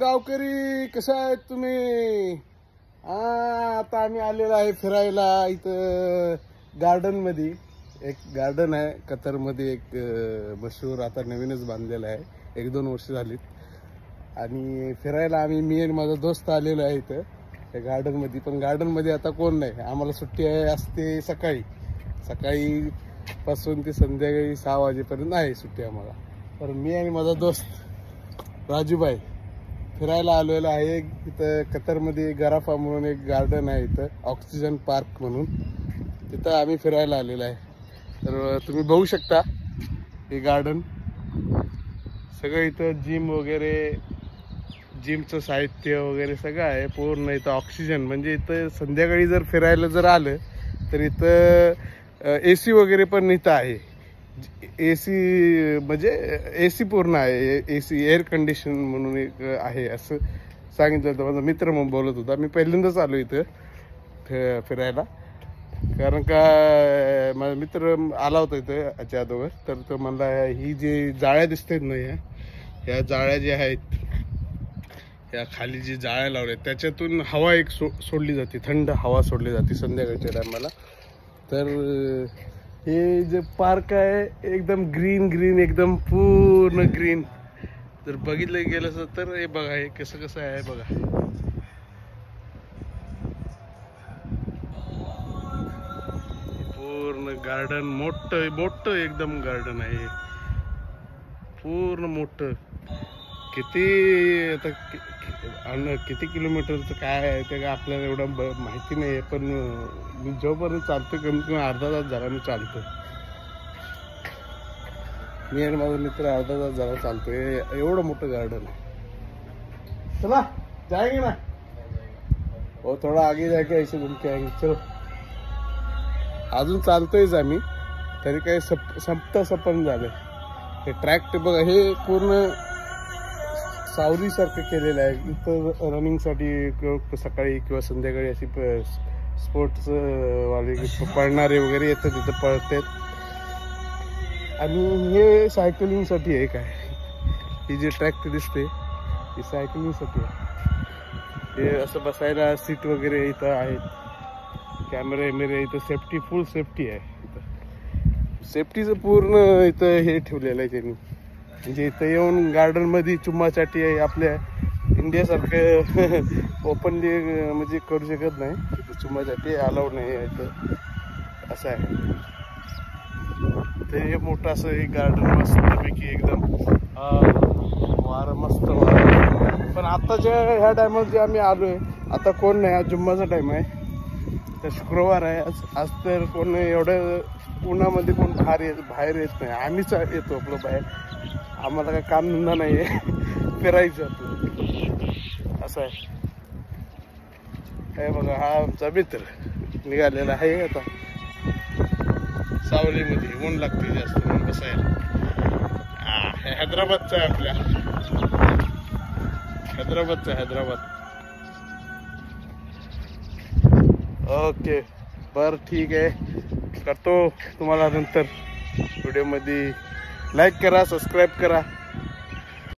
गावकरी कशा आहेत तुम्ही? आता आम्ही आलेलो आहे फिरायला इथं गार्डन मध्ये. एक गार्डन आहे कतर मध्ये, एक मशहूर, आता नवीनच बांधलेलं आहे, 1-2 वर्ष झालीत. आणि फिरायला आम्ही, मी आणि माझा दोस्त आलेलो आहे इथं त्या गार्डन मध्ये. पण गार्डन मध्ये आता कोण नाही, आम्हाला सुट्टी आहे असते सकाळी पासून ते संध्याकाळी 6 वाजेपर्यंत आहे सुट्टी आम्हाला. तर मी आणि माझा दोस्त राजूभाई फिरायला आलेलो आहे इथं कतरमध्ये. गराफा म्हणून एक गार्डन आहे इथं, ऑक्सिजन पार्क म्हणून, तिथं आम्ही फिरायला आलेलो आहे. तर तुम्ही बघू शकता हे गार्डन सगळं. इथं जिम वगैरे, जिमचं साहित्य वगैरे सगळं आहे पूर्ण. इथं ऑक्सिजन म्हणजे इथं संध्याकाळी जर फिरायला जर आलं तर इथं AC वगैरे पण इथं आहे. AC म्हणजे AC पूर्ण आहे, AC एअर कंडिशन म्हणून एक आहे असं सांगितलं होतं. माझा मित्र मग बोलत होता. मी पहिल्यांदाच आलो इथं फिरायला, कारण का माझा मित्र आला होता इथं याच्या अगोदर. तर तो म्हणला ही जी जाळ्या दिसतात ना, ह्या जाळ्या ज्या आहेत, या खाली जी जाळ्या लावल्या त्याच्यातून हवा एक सोडली जाते, थंड हवा सोडली जाते संध्याकाळच्या टायमाला. तर हे जे पार्क आहे एकदम ग्रीन एकदम पूर्ण ग्रीन. जर बघितलं गेलं तर हे बघा, हे कसं आहे बघा. पूर्ण गार्डन मोठं एकदम गार्डन आहे, पूर्ण मोठं. किती किलोमीटरचं काय आहे ते आपल्याला एवढं माहिती नाही आहे. पण मी जोपर्यंत चालतो, कमीत कमी अर्धा तास झाला मी चालतो. मी आणि माझा मित्र अर्धा तास झाला चालतोय. एवढं मोठं गार्डन आहे. चला जाएंगे ना, हो थोडा आगे जाके ऐसे घूम के आएंगे. चलो, अजून चालतोयच आम्ही, तरी काही सपन झालंय. हे ट्रॅक बघा, हे पूर्ण सावलीसारखं केलेलं आहे. इथं रनिंगसाठी सकाळी किंवा संध्याकाळी अशी स्पोर्ट्स वाले पळणारे वगैरे येतात, तिथं पळतात. आणि हे सायकलिंगसाठी आहे. काय ही जी ट्रॅक दिसते ही सायकलिंगसाठी आहे. हे असं बसायला सीट वगैरे इथं आहेत, कॅमेरे इथं, फुल सेफ्टी आहे इथं. सेफ्टीचं पूर्ण इथं हे ठेवलेलं आहे त्यांनी. म्हणजे इथं येऊन गार्डन मध्ये चुम्माचाटी आहे, आपल्या इंडियासारखं ओपनली म्हणजे करू शकत नाही. इथं चुम्माचाटी अलाउड नाही आहे इथं, असं आहे. ते हे मोठं असं एक गार्डन मस्तपैकी एकदम वारं, मस्त वारं. पण आताच्या ह्या टायमाला जे आम्ही आलोय, आता कोण नाही. आज जुम्माचा टाइम आहे, तर शुक्रवार आहे आज तर कोण एवढं उन्हामध्ये कोण बाहेर येत नाही. आम्हीच येतो आपलं बाहेर, आम्हाला काय काम धंदा नाही आहे, फिरायचं आपलं, असं आहे. हे बघा, हा आमचा मित्र निघालेला आहे आता सावलीमध्ये. ऊन लागते जास्त म्हणून बसायला. हे हैदराबादचं आहे, आपल्या हैदराबाद. ओके, बरं ठीक आहे, करतो तुम्हाला नंतर व्हिडिओमध्ये. लाईक करा, सबस्क्राईब करा.